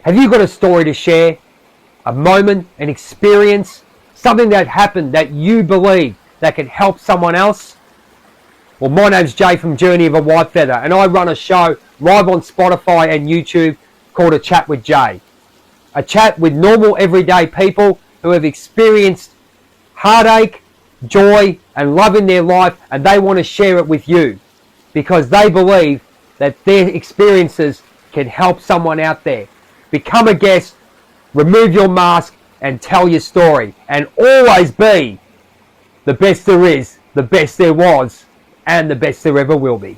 Have you got a story to share? A moment, an experience, something that happened that you believe that can help someone else? Well, my name's Jay from Journey of a Whitefeather, and I run a show live on Spotify and YouTube called A Chat with Jay. A chat with normal everyday people who have experienced heartache, joy, and love in their life, and they want to share it with you because they believe that their experiences can help someone out there. Become a guest, remove your mask, and tell your story, and always be the best there is, the best there was, and the best there ever will be.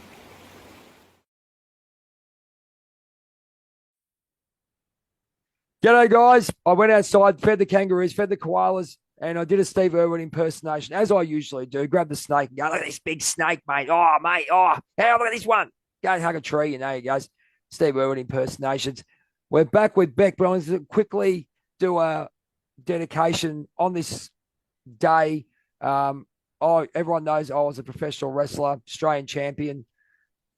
G'day guys, I went outside, fed the kangaroos, fed the koalas, and I did a Steve Irwin impersonation, as I usually do. Grab the snake and go, look at this big snake, mate. Oh, mate, oh, hey, look at this one. Go and hug a tree, and there he goes. Steve Irwin impersonations. We're back with Beck, but I want to quickly do a dedication on this day. Everyone knows I was a professional wrestler, Australian champion,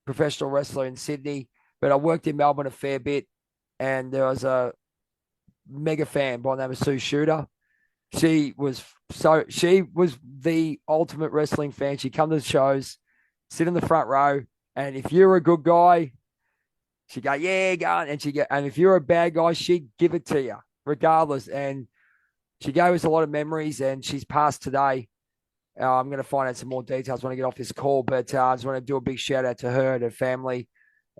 professional wrestler in Sydney, but I worked in Melbourne a fair bit, and there was a mega fan by the name of Sue Shooter. She was the ultimate wrestling fan. She'd come to the shows, sit in the front row, and if you're a good guy, she'd go, yeah, go on. And if you're a bad guy, she'd give it to you, regardless. And she gave us a lot of memories, and she's passed today. I'm going to find out some more details when I get off this call, but I just want to do a big shout out to her and her family.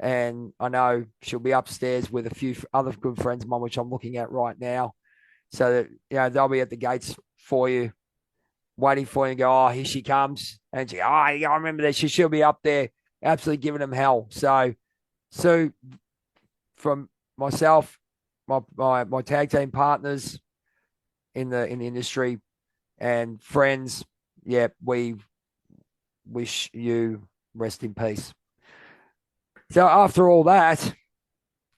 And I know she'll be upstairs with a few other good friends of mine, which I'm looking at right now. So that, they'll be at the gates for you, waiting for you and go, oh, here she comes. And she, I remember that. She'll be up there absolutely giving them hell. So from myself, my tag team partners in the industry and friends, we wish you rest in peace. So after all that,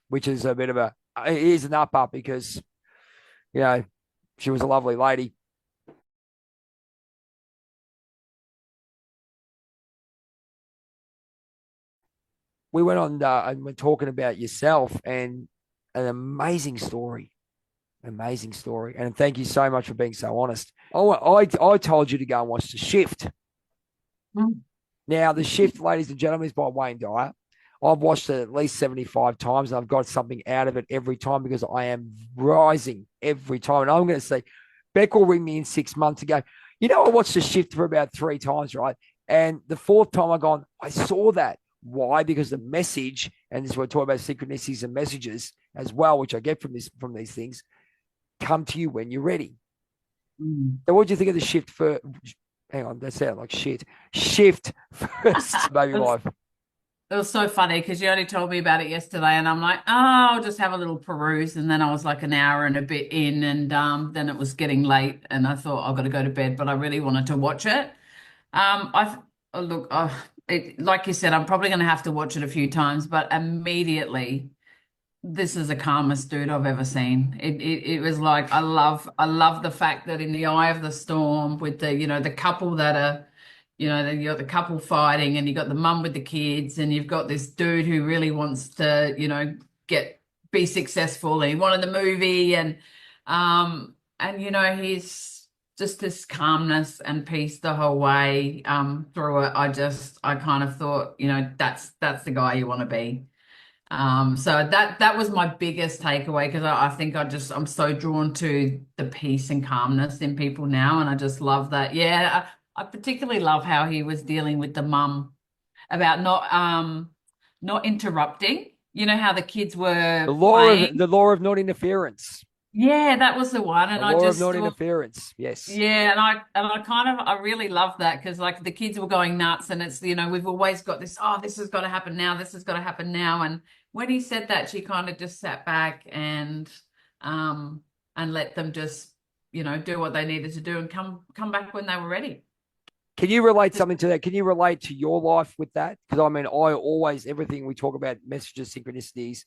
which is a bit of it is an up because, she was a lovely lady. We went on and we're talking about yourself and an amazing story. Amazing story. And thank you so much for being so honest. I told you to go and watch The Shift. Now, The Shift, ladies and gentlemen, is by Wayne Dyer. I've watched it at least 75 times, and I've got something out of it every time because I am rising every time. And I'm going to say, Beck will ring me in 6 months and go, I watched The Shift for about 3 times, right? And the 4th time I saw that. Why? Because the message, and this is what we're talking about, synchronicities and messages as well, which I get from these things, come to you when you're ready. So what do you think of The Shift for? Hang on, that sounds like shit. Shift first, baby life. It was so funny because you only told me about it yesterday, and I'm like, I'll just have a little peruse. And then I was like an hour and a bit in, and then it was getting late, and I thought I've got to go to bed, but I really wanted to watch it. Like you said, I'm probably going to have to watch it a few times, but immediately, this is the calmest dude I've ever seen. It was like I love the fact that in the eye of the storm with the couple that are. You got the couple fighting, and you got the mum with the kids, and you've got this dude who really wants to, be successful, and he wanted the movie, and he's just this calmness and peace the whole way through it. I kind of thought, that's the guy you want to be. So that was my biggest takeaway because I think I'm so drawn to the peace and calmness in people now, and I just love that. Yeah. I particularly love how he was dealing with the mum about not interrupting. You know how the kids were the law of non-interference. Yeah, that was the one, and the law of non-interference. Yes. Yeah, I really love that because like the kids were going nuts, and it's we've always got this. Oh, this has got to happen now. This has got to happen now. And when he said that, she kind of just sat back and let them just do what they needed to do and come back when they were ready. Can you relate something to that? Can you relate to your life with that? Because I always, everything we talk about, messages, synchronicities,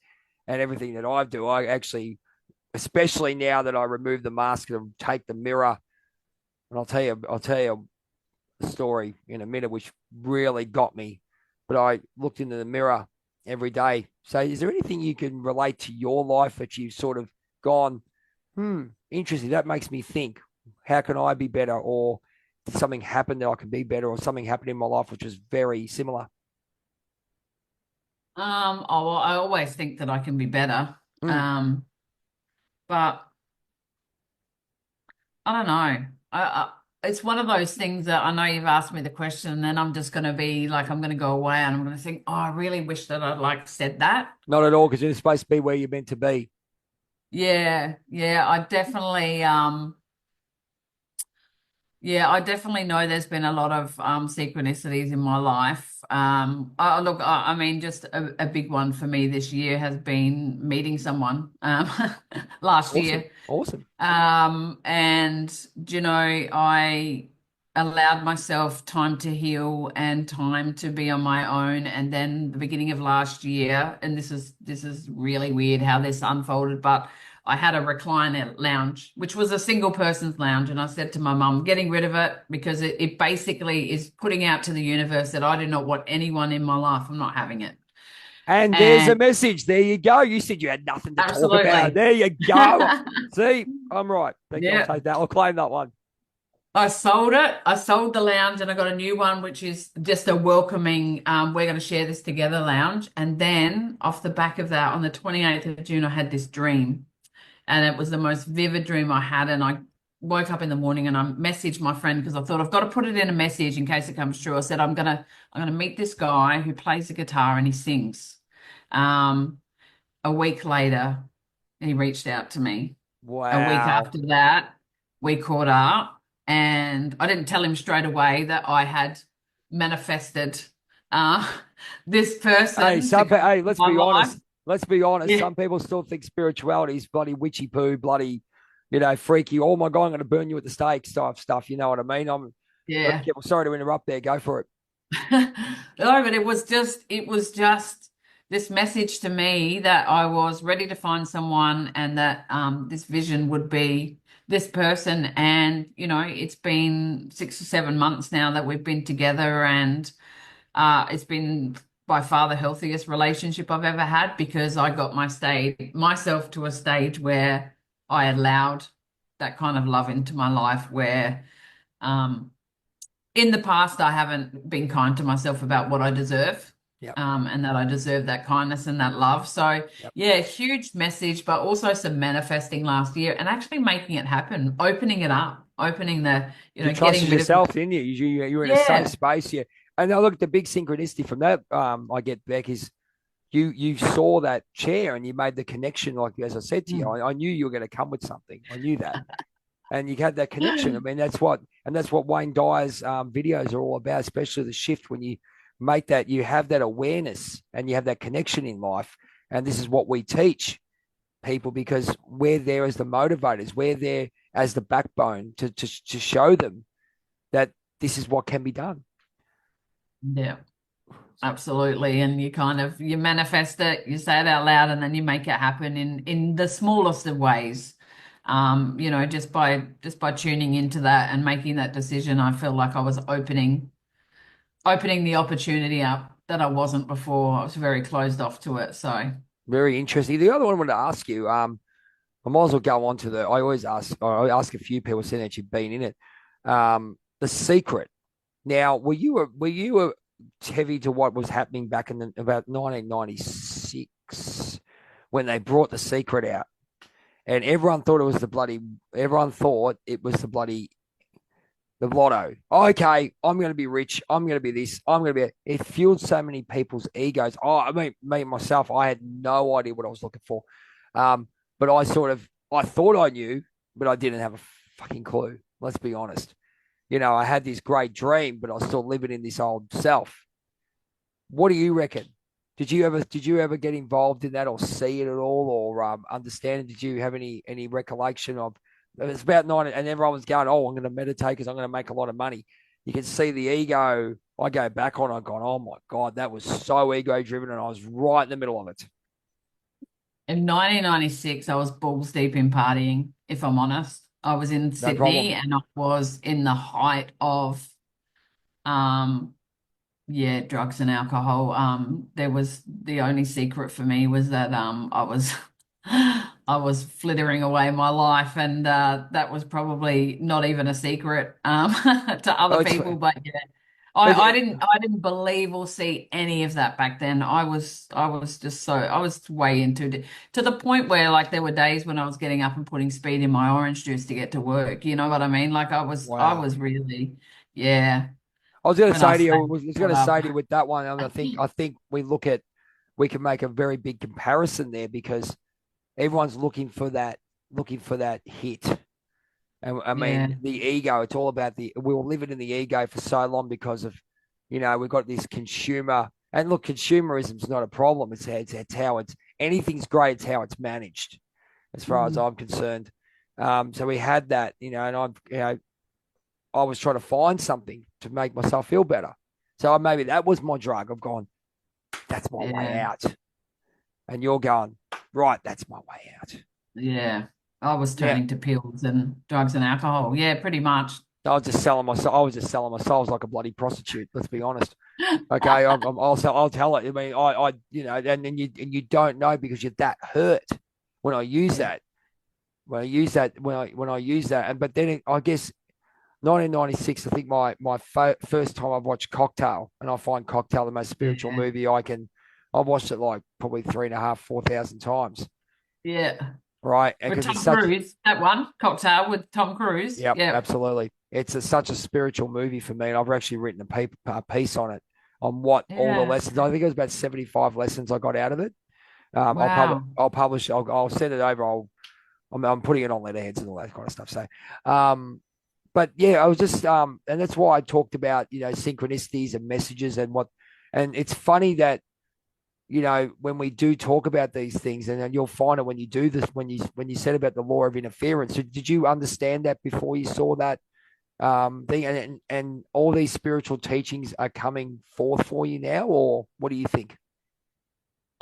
and everything that I do, I actually, especially now that I remove the mask and take the mirror, and I'll tell you a story in a minute, which really got me. But I looked into the mirror every day. So is there anything you can relate to your life that you've sort of gone, interesting, that makes me think, how can I be better? Or did something happen that I can be better, or something happened in my life which was very similar? Oh, well, I always think that I can be better. Mm. Um, but I don't know. It's one of those things that I know you've asked me the question, and then I'm just going to be like, I'm going to go away and I'm going to think, oh, I really wish that I'd like said that. Not at all, because you're supposed to be where you're meant to be. Yeah, yeah, I definitely know there's been a lot of synchronicities in my life. Look, I mean, just a big one for me this year has been meeting someone last Awesome. year. Awesome. And I allowed myself time to heal and time to be on my own. And then the beginning of last year, and this is really weird how this unfolded, but I had a recliner lounge, which was a single person's lounge. And I said to my mum, getting rid of it because it basically is putting out to the universe that I do not want anyone in my life. I'm not having it. And there's a And message. There you go. You said you had nothing to talk about. absolutely. There you go. See, I'm right. Thank you. I'll Yeah. take that. I'll claim that one. I sold it. I sold the lounge and I got a new one, which is just a welcoming, we're going to share this together lounge. And then off the back of that, on the 28th of June, I had this dream. And it was the most vivid dream I had. And I woke up in the morning and I messaged my friend because I thought I've got to put it in a message in case it comes true. I said, I'm gonna meet this guy who plays the guitar and he sings. Um, a week later, he reached out to me. A week Wow. after that, we caught up, and I didn't tell him straight away that I had manifested uh, this Hey, person to come hey, into let's my be life. honest. Let's be honest. Yeah, Some people still think spirituality is bloody witchy poo, bloody, freaky. Oh my God, I'm going to burn you at the stake type stuff. You know what I mean? yeah. Well, sorry to interrupt there. Go for it. No, but it was just this message to me that I was ready to find someone and that this vision would be this person. And, it's been 6 or 7 months now that we've been together, and it's been by far the healthiest relationship I've ever had because I got myself to a stage where I allowed that kind of love into my life where um, in the past, I haven't been kind to myself about what I deserve, Yep. and that I deserve that kindness and that love. So, Yep. yeah, huge message, but also some manifesting last year and actually making it happen, opening it up, opening You getting trusted rid of. yourself, didn't you? You're in a safe Yeah, space here. And now look, the big synchronicity from that, I get, Beck, is you saw that chair and you made the connection. Like as I said to you, Mm. I knew you were going to come with something. I knew that, and you had that connection. I mean, that's what Wayne Dyer's videos are all about, especially the shift when you make that, you have that awareness and you have that connection in life. And this is what we teach people because we're there as the motivators, we're there as the backbone to show them that this is what can be done. Yeah, absolutely. And you manifest it, you say it out loud, and then you make it happen in the smallest of ways. Just by tuning into that and making that decision, I feel like I was opening the opportunity up that I wasn't before. I was very closed off to it. So, Very interesting. The other one I wanted to ask you, I might as well go on to I ask a few people saying that you've been in it. The secret. Now, were you heavy to what was happening back in about 1996 when they brought the secret out? And everyone thought it was the lotto. Okay, I'm going to be rich. I'm going to be this. I'm going to be. It fueled so many people's egos. Oh, I mean, me myself, I had no idea what I was looking for. But I thought I knew, but I didn't have a fucking clue. Let's be honest. I had this great dream, but I was still living in this old self. What do you reckon? Did you ever get involved in that or see it at all or understand it? Did you have any recollection of it's about 9 and everyone was going, oh, I'm going to meditate because I'm going to make a lot of money. You can see the ego. I go back on, I've gone, oh my God, that was so ego driven and I was right in the middle of it. in 1996, I was balls deep in partying, if I'm honest. I was in No Sydney problem. and I was in the height of um Yeah, drugs and alcohol. There was the only secret for me was that I was I was flittering away my life, and that was probably not even a secret to Oh, other people. But yeah, it's, I didn't believe or see any of that back then. I was just so I was way into it to the point where like there were days when I was getting up and putting speed in my orange juice to get to work. You know what I mean? Like I wow. was really, yeah. I was going to When I say to say you, I was going shut to up. say to you with that one, and I think we can make a very big comparison there because everyone's looking for that hit. And I Yeah, mean, the ego, it's all about we were living in the ego for so long because of, we've got this consumer. And look, consumerism's not a problem. It's how anything's great. It's how it's managed, as far as mm, I'm concerned. So we had that, and I was trying to find something to make myself feel better. So maybe that was my drug. I've gone, that's my way yeah, out. And you're going, right, that's my way out. yeah. I was Yeah. turning to pills and drugs and alcohol. Yeah, pretty much. I was just selling myself like a bloody prostitute. Let's be honest. Okay, I'll tell it. I mean, and you don't know because you're that hurt when I use Yeah, that. When I use that, and but then I guess 1996. I think my first time I've watched Cocktail, and I find Cocktail the most spiritual yeah, movie I can. I've watched it like probably 3.5, 4,000 times, yeah. right? With Because it's Tom such. Cruise, that one, Cocktail with Tom Cruise. Yep, Yeah, absolutely. Such a spiritual movie for me, and I've actually written a piece on it on what all the yeah. lessons. I think it was about 75 lessons I got out of it. Wow. I'll publish. I'll send it over. I'm putting it on letterheads and all that kind of stuff. So, um, but yeah, I was just and that's why I talked about synchronicities and messages and it's funny that when we do talk about these things, and then you'll find it when you do this when you said about the law of interference. So did you understand that before you saw that thing, and all these spiritual teachings are coming forth for you now, or what do you think?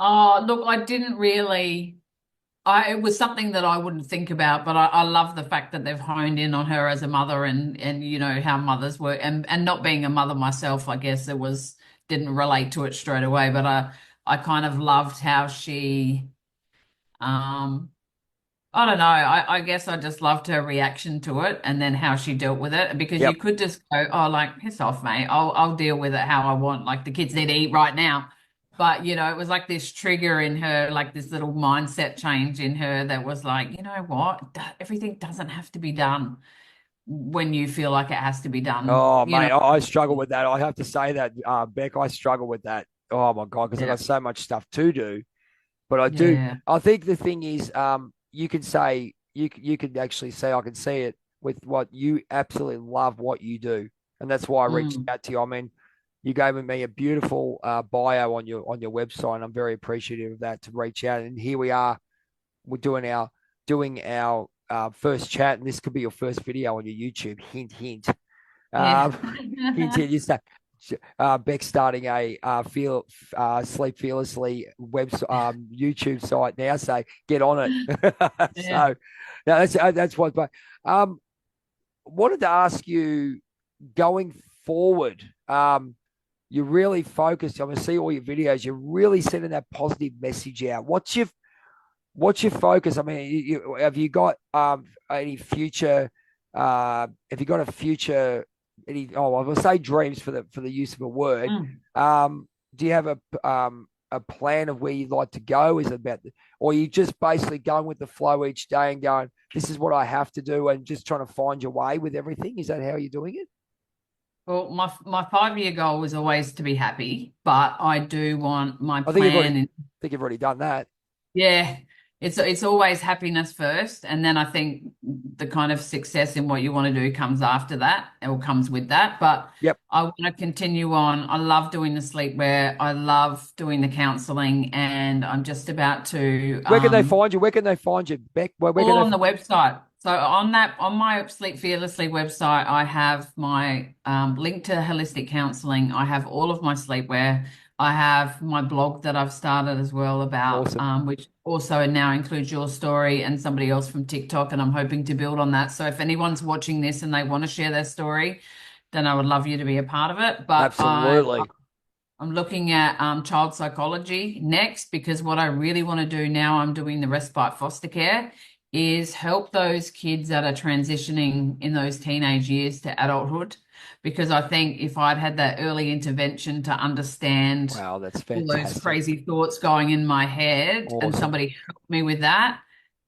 Oh, look, I didn't really. It was something that I wouldn't think about, but I love the fact that they've honed in on her as a mother and you know how mothers work and not being a mother myself, I guess it was didn't relate to it straight away, but I kind of loved how she um I don't know, I guess I just loved her reaction to it and then how she dealt with it because Yep. you could just go, oh, like piss off, mate. I'll deal with it how I want. Like the kids need to eat right now. But you know, it was like this trigger in her, like this little mindset change in her that was like, you know what? Everything doesn't have to be done when you feel like it has to be done. Oh, You know? mate, I struggle with that. I have to say that, Beck, I struggle with that. Oh my God, because I Yeah. got so much stuff to do. But I do. Yeah. I think the thing is, you can say you could actually say I can see it with what you absolutely love what you do, and that's why I reached Mm. out to you. I mean, you gave me a beautiful bio on your website, and I'm very appreciative of that to reach out. And here we are, we're doing our first chat, and this could be your first video on your YouTube. Hint, hint. Yeah. Um, hint, hint. You start. Beck starting a sleep fearlessly YouTube site now, so get on it. Yeah. So no, that's what. But wanted to ask you going forward. You're really focused. I'm going to see all your videos. You're really sending that positive message out. What's your focus? I mean, have you got any future? Have you got a future? I will say dreams for the use of a word. Mm. Do you have a plan of where you'd like to go? Is it about, or are you just basically going with the flow each day and going, this is what I have to do, and just trying to find your way with everything? Is that how you're doing it? Well, my 5 year goal is always to be happy, but I do want my I think plan and you've already done that. yeah, it's always happiness first, and then I think the kind of success in what you want to do comes after that, or comes with that. But Yep. I want to continue on. I love doing the sleepwear. I love doing the counselling, and I'm just about to Where can they find you? Where can they find you, Beck? Where can all they? on the website. So on my Sleep Fearlessly website, I have my link to holistic counseling. I have all of my sleepwear. I have my blog that I've started as well about Awesome. which also now includes your story and somebody else from TikTok, and I'm hoping to build on that. So if anyone's watching this and they want to share their story, then I would love you to be a part of it. But Absolutely. I'm looking at child psychology next because what I really want to do now, I'm doing the respite foster care, is help those kids that are transitioning in those teenage years to adulthood. Because I think if I'd had that early intervention to understand Wow, that's all those fantastic. crazy thoughts going in my head and Awesome. somebody helped me with that,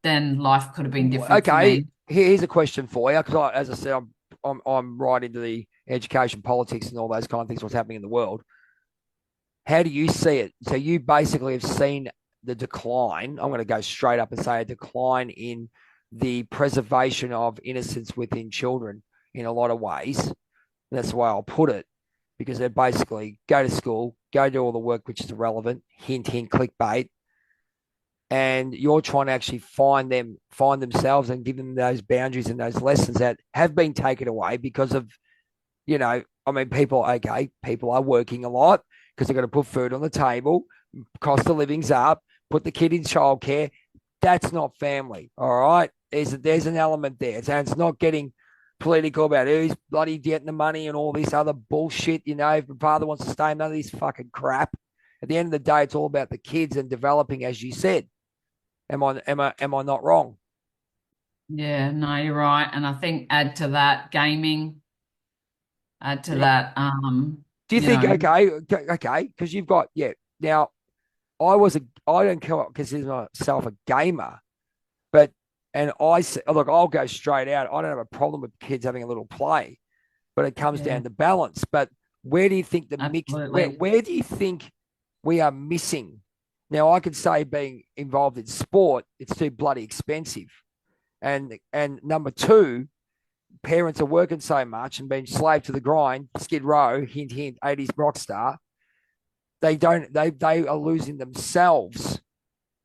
then life could have been different for Okay, me. here's a question for you. Because as I said, I'm right into the education, politics, and all those kind of things. What's happening in the world? How do you see it? So you basically have seen the decline. I'm going to go straight up and say a decline in the preservation of innocence within children in a lot of ways. That's the way I'll put it, because they basically go to school, go do all the work which is irrelevant, hint, hint, clickbait, and you're trying to actually find themselves and give them those boundaries and those lessons that have been taken away because of, I mean, people are working a lot because they're going to put food on the table, cost of living's up, put the kid in childcare. That's not family, all right? There's an element there. So it's not getting political about who's bloody getting the money and all this other bullshit. If the father wants to stay, none of this fucking crap. At the end of the day, it's all about the kids and developing, as you said. Am I not wrong? Yeah, no, you're right. And I think add to that gaming, add to Yep. that, Do you you think know, okay? Because you've got now I don't consider myself a gamer, but and look, I'll go straight out. I don't have a problem with kids having a little play, but it comes yeah, down to balance. But where do you think the mix? absolutely. Where do you think we are missing? Now I could say being involved in sport, it's too bloody expensive, and number two, parents are working so much and being slave to the grind. Skid Row, hint hint, 80s rock star. They are losing themselves,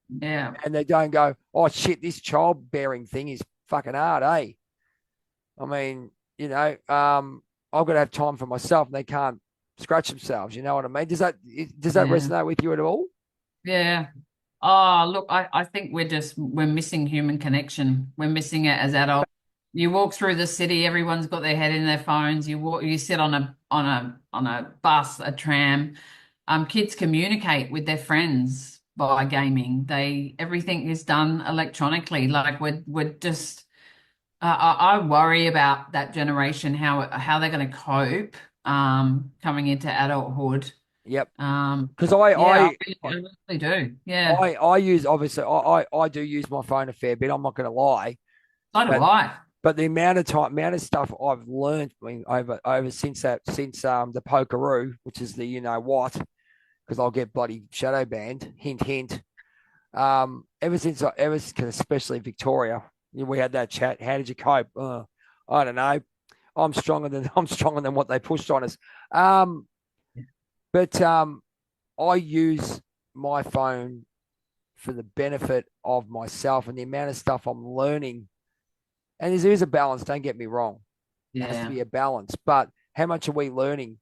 Yeah. and they don't go, oh shit, this childbearing thing is fucking hard, eh? I mean, I've got to have time for myself, and they can't scratch themselves. You know what I mean? Does that Yeah. resonate with you at all? Yeah. Oh, look, I think we're missing human connection. We're missing it as adults. You walk through the city, everyone's got their head in their phones. You sit on a bus, a tram. Kids communicate with their friends by gaming. Everything is done electronically. Like we're just I worry about that generation, how they're going to cope coming into adulthood. Yep. Because Yeah, I really do. Yeah, I use, obviously I do use my phone a fair bit. I'm not going to lie, so do but I. the amount of stuff I've learned, I mean, over since the pokeroo, which is the what, because I'll get bloody shadow banned. Hint hint. Especially Victoria, we had that chat. How did you cope? I don't know. I'm stronger than what they pushed on us. Um, but I use my phone for the benefit of myself and the amount of stuff I'm learning. And there is a balance. Don't get me wrong. It has to Yeah, be a balance. But how much are we learning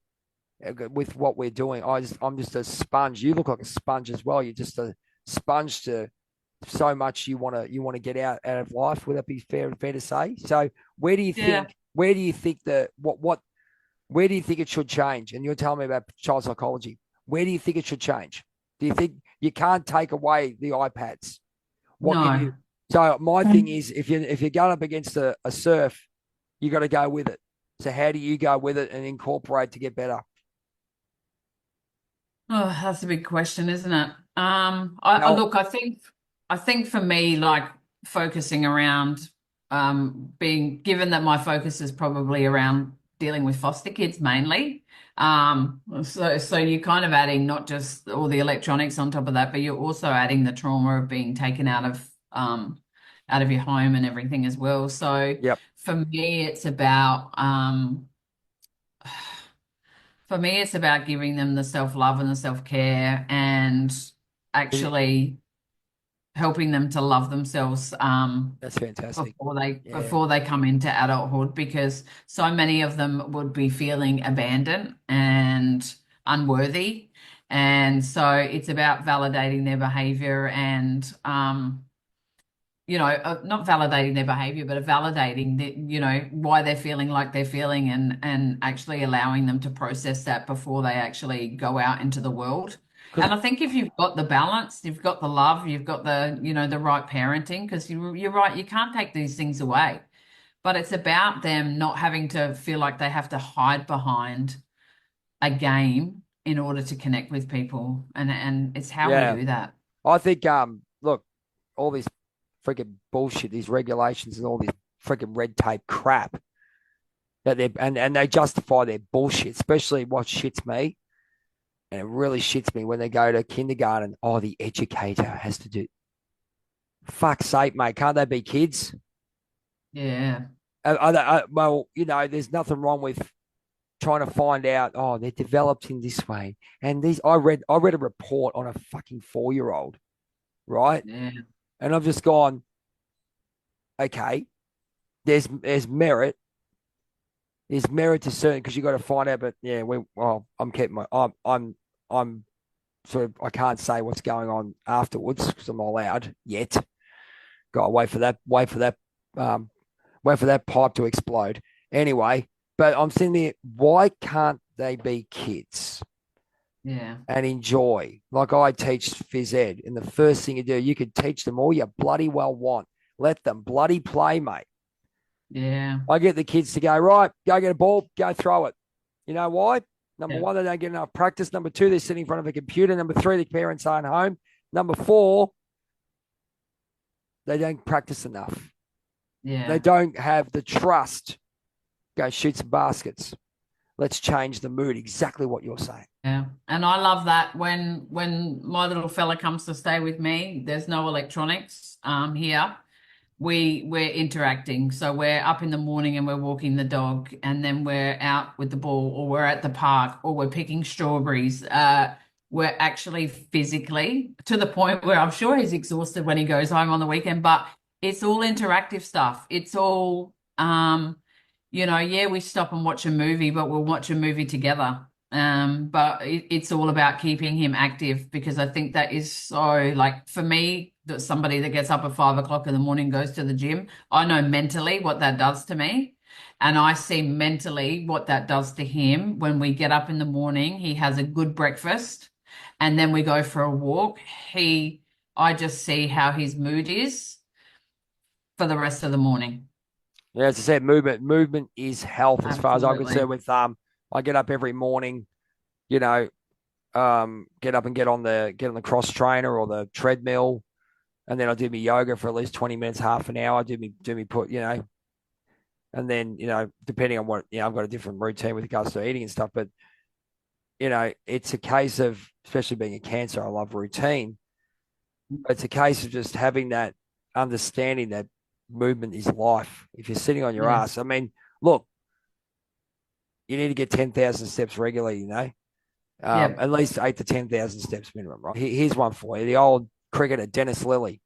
with what we're doing? I'm just a sponge. You look like a sponge as well. You're just a sponge to so much you want to get out of life. Would that be fair to say? So yeah. where do you think the what where do you think it should change? And you're telling me about child psychology. Where do you think it should change? Do you think you can't take away the iPads? What can you? No, So my thing is, if you're going up against a surf, you got to go with it. So how do you go with it and incorporate to get better? oh, that's a big question, isn't it? I Now, look, I think for me, like focusing around, being given that my focus is probably around dealing with foster kids mainly. So you're kind of adding not just all the electronics on top of that, but you're also adding the trauma of being taken out of your home and everything as well. So yep. for me, it's about, for me, it's about giving them the self-love and the self-care and actually helping them to love themselves That's fantastic. Yeah, before they come into adulthood because so many of them would be feeling abandoned and unworthy. And so it's about validating their behavior and not validating their behavior, but validating why they're feeling like they're feeling, and actually allowing them to process that before they actually go out into the world. Because And I think if you've got the balance, you've got the love, you've got the right parenting, because you're right, you can't take these things away. But it's about them not having to feel like they have to hide behind a game in order to connect with people. And it's how we yeah, do that. I think look, all this freaking bullshit, these regulations and all this freaking red tape crap that and they justify their bullshit, especially what shits me. And it really shits me when they go to kindergarten. Oh, the educator has to do. Fuck's sake, mate. Can't they be kids? Yeah. Well, there's nothing wrong with trying to find out. Oh, they're developed in this way. And I read a report on a fucking 4-year-old, right? Yeah. And I've just gone, okay, there's merit. There's merit to certain because you got to find out. But yeah, I'm keeping I'm sort of, I can't say what's going on afterwards because I'm not allowed yet. Got to wait for that pipe to explode. Anyway, but I'm sitting there. Why can't they be kids Yeah. and enjoy? Like I teach phys ed, and the first thing you do, you can teach them all you bloody well want. Let them bloody play, mate. Yeah. I get the kids to go, right, go get a ball, go throw it. You know why? Number Yeah. one, they don't get enough practice. Number two, they're sitting in front of a computer. Number three, the parents aren't home. Number four, they don't practice enough. They Yeah. don't have the trust. Go shoot some baskets. Let's change the mood. Exactly what you're saying. Yeah. And I love that when my little fella comes to stay with me, there's no electronics here. We're interacting. So we're up in the morning and we're walking the dog, and then we're out with the ball, or we're at the park, or we're picking strawberries. We're actually physically to the point where I'm sure he's exhausted when he goes home on the weekend, but it's all interactive stuff. It's all yeah, we stop and watch a movie, but we'll watch a movie together. But it's all about keeping him active, because I think that is so, like, for me, that somebody that gets up at 5 o'clock in the morning, goes to the gym, I know mentally what that does to me. And I see mentally what that does to him when we get up in the morning, he has a good breakfast, and then we go for a walk. I just see how his mood is for the rest of the morning. Yeah, as I said, movement is health as far as I'm Absolutely. concerned. With I get up every morning, you know, get up and get on the cross trainer or the treadmill, and then I do my yoga for at least 20 minutes, half an hour. Do me put, and then depending on what, I've got a different routine with regards to eating and stuff, but it's a case of, especially being a cancer, I love routine. It's a case of just having that understanding that movement is life. If you're sitting on your ass, Yes. I mean, look, you need to get 10,000 steps regularly, Yep. at least 8 to 10,000 steps minimum, right? Here's one for you. The old cricketer, Dennis Lilly.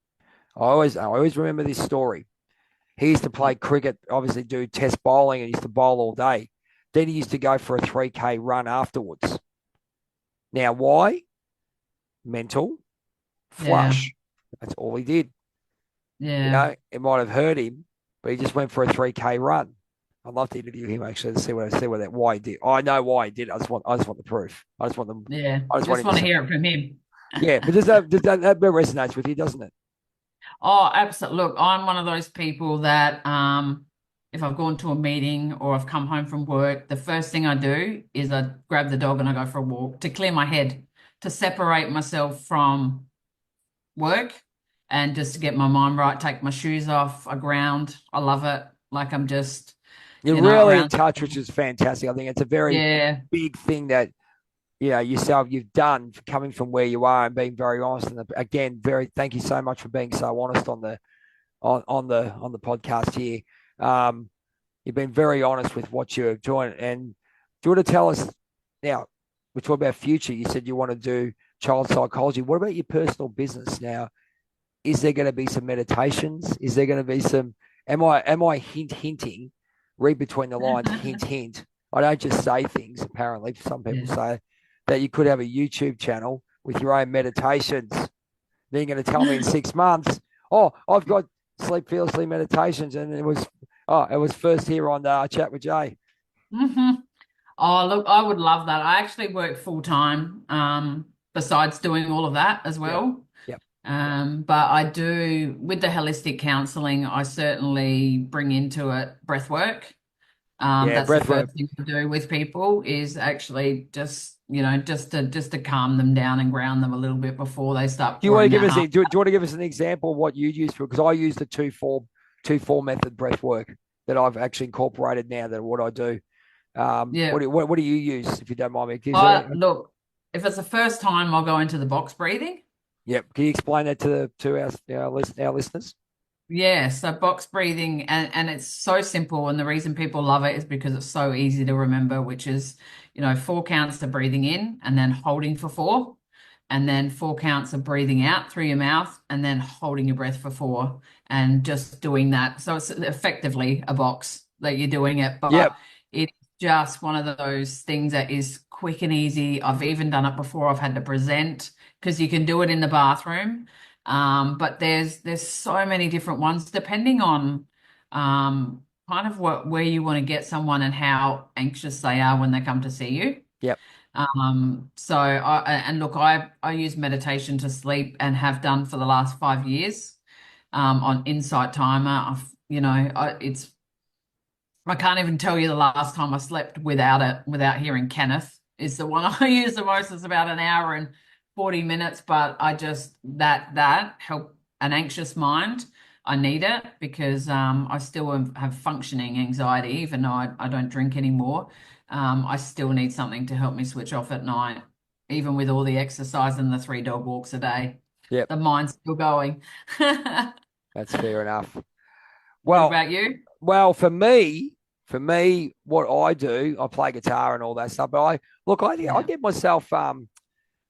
I always remember this story. He used to play cricket, obviously do test bowling, and used to bowl all day. Then he used to go for a 3K run afterwards. Now, why? Mental, Yeah. flush. That's all he did. Yeah. It might have hurt him, but he just went for a 3K run. I'd love to interview him actually to see why he did. I know why he did. I just want the proof. I just want them. Yeah. I just want Just him to want to say, hear it from him. yeah. But that resonates with you, doesn't it? Oh, absolutely. Look, I'm one of those people that if I've gone to a meeting or I've come home from work, the first thing I do is I grab the dog and I go for a walk to clear my head, to separate myself from work, and just to get my mind right, take my shoes off, I ground. I love it. Like I'm just, You're really in around. touch, which is fantastic. I think it's a very Yeah. big thing that you've done coming from where you are and being very honest. And again, thank you so much for being so honest on the podcast here. You've been very honest with what you're doing. And do you want to tell us now? We're talking about future. You said you want to do child psychology. What about your personal business now? Is there going to be some meditations? Is there going to be some? Am I hinting? Read between the lines. Hint. I don't just say things. Apparently, some people Yeah. say that you could have a YouTube channel with your own meditations. Then you're going to tell me in 6 months, oh, I've got Sleep Fearlessly Meditations, and it was first here on Chat with Jay. Hmm. Oh, look, I would love that. I actually work full time, besides doing all of that as Yep, well. yep, But I do, with the holistic counselling, I certainly bring into it breath work. yeah. That's the Breath work. first thing I do with people is actually just, just to calm them down and ground them a little bit before they start Do you want to pouring give that us heart. do you want to give us an example of what you use for? Because I use the two four method breath work that I've actually incorporated now. That what I do. Yeah. What do you use if you don't mind me? Look, if it's the first time, I'll go into the box breathing. Yep. Can you explain that to our listeners? Yeah, so box breathing, and it's so simple, and the reason people love it is because it's so easy to remember, which is, 4 counts of breathing in and then holding for four, and then 4 counts of breathing out through your mouth and then holding your breath for four, and just doing that. So it's effectively a box that you're doing it, Yep. but it's just one of those things that is quick and easy. I've even done it before I've had to present because you can do it in the bathroom. But there's so many different ones depending on kind of where you want to get someone and how anxious they are when they come to see you. Yep. So and look, I use meditation to sleep and have done for the last 5 years on Insight Timer. I can't even tell you the last time I slept without it, without hearing Kenneth is the one I use the most. It's about an hour and 40 minutes, but I just that help an anxious mind. I need it because I still have functioning anxiety, even though I don't drink anymore. I still need something to help me switch off at night, even with all the exercise and the 3 dog walks a day. Yep. The mind's still going. What That's fair enough. Well, about you? for me, what I do, I play guitar and all that stuff. But I Yeah. get myself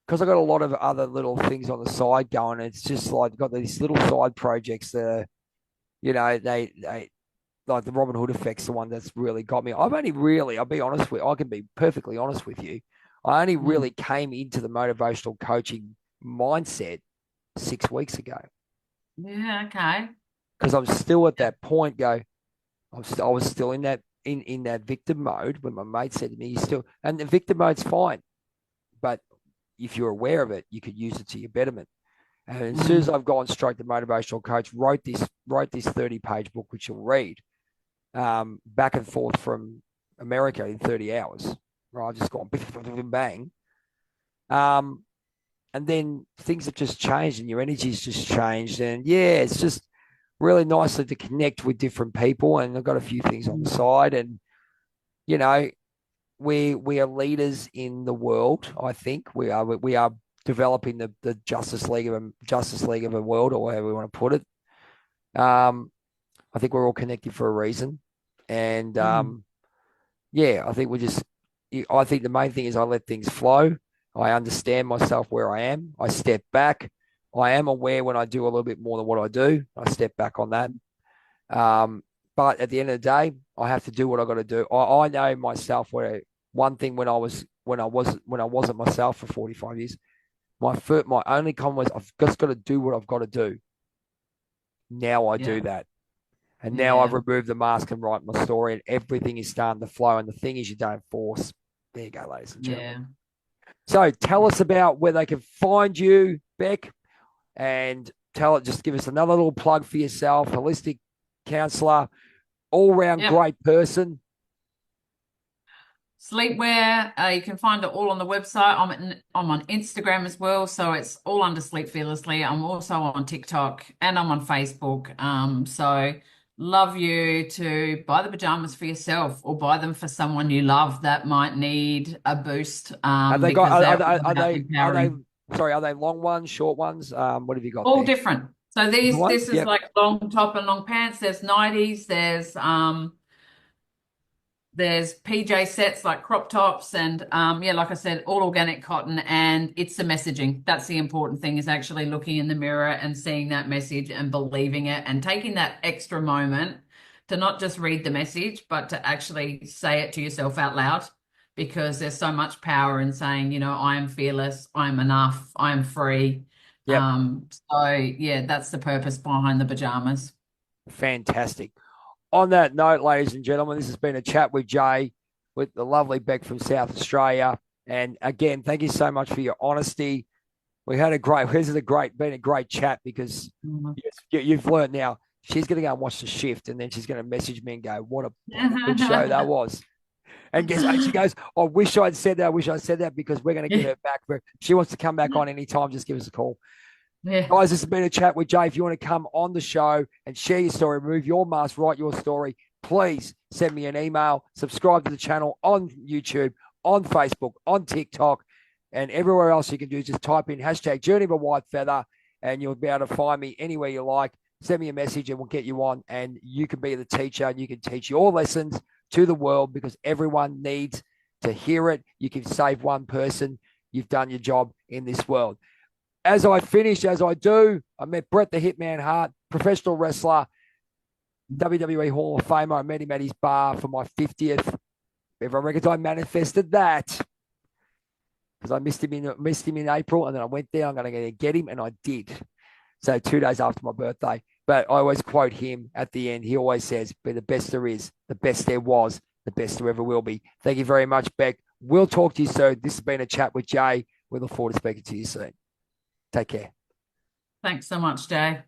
because I got a lot of other little things on the side going. It's just like got these little side projects that are, they like the Robin Hood effect's the one that's really got me. I'll be honest I can be perfectly honest with you. I only Mm. really came into the motivational coaching mindset 6 weeks ago Yeah, okay. because I'm still at that point. I was still in that victim mode when my mate said to me, "You still," and the victim mode's fine, but if you're aware of it, you could use it to your betterment. And as soon as Mm. I've gone straight to motivational coach, wrote this 30-page book, which you'll read, back and forth from America in 30 hours. Right, I've just gone bang. Um, and then things have just changed and your energy's just changed. And yeah, it's just really nicely to connect with different people. And I've got a few things on the Mm. side. And, you know, we are leaders in the world. I think we are developing the Justice League of a world, or however we want to put it. I think we're all connected for a reason, and Mm. yeah, I think the main thing is I let things flow. I understand myself where I am. I step back. I am aware when I do a little bit more than what I do. I step back on that. Um, but at the end of the day, I have to do what I got to do. I know myself where one thing when I wasn't myself for 45 years, my only comment was I've just got to do what I've got to do. Now I do Yeah. that. And now I've Yeah. removed the mask and write my story, and everything is starting to flow. And the thing is, you don't force. There you go, ladies and gentlemen. Yeah. So tell us about where they can find you, Beck, and just give us another little plug for yourself. Holistic counselor, all round Yep. great person. Sleepwear, you can find it all on the website. I'm on Instagram as well, so it's all under Sleep Fearlessly. I'm also on TikTok and I'm on Facebook. So love you to buy the pajamas for yourself or buy them for someone you love that might need a boost. Have they got? Because they're all Are about they? empowering. Sorry, are they long ones, short ones? What have you got All there? different. So Different these ones? this is Yep. like long top and long pants. There's nighties. There's PJ sets like crop tops and yeah, like I said, all organic cotton, and it's the messaging. That's the important thing, is actually looking in the mirror and seeing that message and believing it and taking that extra moment to not just read the message, but to actually say it to yourself out loud, because there's so much power in saying, I am fearless, I'm enough, I'm free. Yep. So yeah, that's the purpose behind the pajamas. Fantastic. On that note, ladies and gentlemen, this has been a chat with Jay, with the lovely Beck from South Australia. And again, thank you so much for your honesty. We had a great, this is a great, been a great chat because Mhm. you've learned now. She's going to go and watch the shift, and then she's going to message me and go, what a good show that was. And guess what? She goes, I wish I'd said that. I wish I'd said that because we're going to get Yeah. her back. But she wants to come back on anytime. Just give us a call. Yeah. Guys, this has been a chat with Jay. If you want to come on the show and share your story, remove your mask, write your story, please send me an email, subscribe to the channel on YouTube, on Facebook, on TikTok, and everywhere else you can do. Just type in hashtag Journey of a Whitefeather, and you'll be able to find me anywhere you like. Send me a message and we'll get you on, and you can be the teacher and you can teach your lessons to the world because everyone needs to hear it. You can save one person. You've done your job in this world. As I finish, as I do, I met Bret the Hitman Hart, professional wrestler, WWE Hall of Famer. I met him at his bar for my 50th. Everyone reckons I manifested that because I missed him in April, and then I went there. I'm going to get him, and I did. So 2 days after my birthday. But I always quote him at the end. He always says, "Be the best there is, the best there was, the best there ever will be." Thank you very much, Beck. We'll talk to you soon. This has been a chat with Jay. We look forward to speaking to you soon. Take care. Thanks so much, Jay.